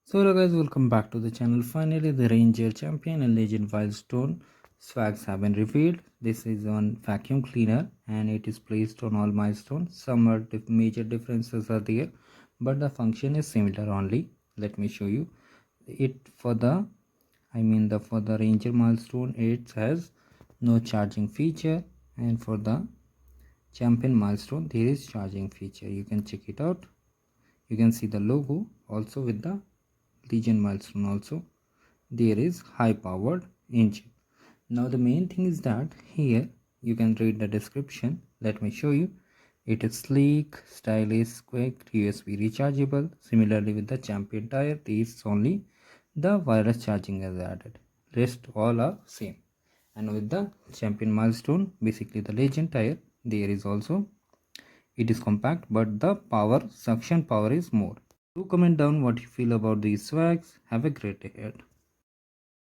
So hello guys, welcome back to the channel. Finally the Ranger Champion and Legend Wildstone swags have been revealed. This is on vacuum cleaner and it is placed on all milestones. Some major differences are there, but the function is similar only. Let me show you it. For the for the Ranger milestone it has no charging feature, and for the Champion milestone there is charging feature. You can check it out. You can see the logo. Also with the Legion milestone also there is high powered engine. Now the main thing is that here you can read the description. Let me show you. It is sleek, stylish, quick, USB rechargeable. Similarly with the Champion tire, there is only the wireless charging is added. Rest all are same. And with the Champion milestone, basically the Legend tire, there is also, it is compact but the suction power is more. Do comment down what you feel about these swags. Have a great day ahead.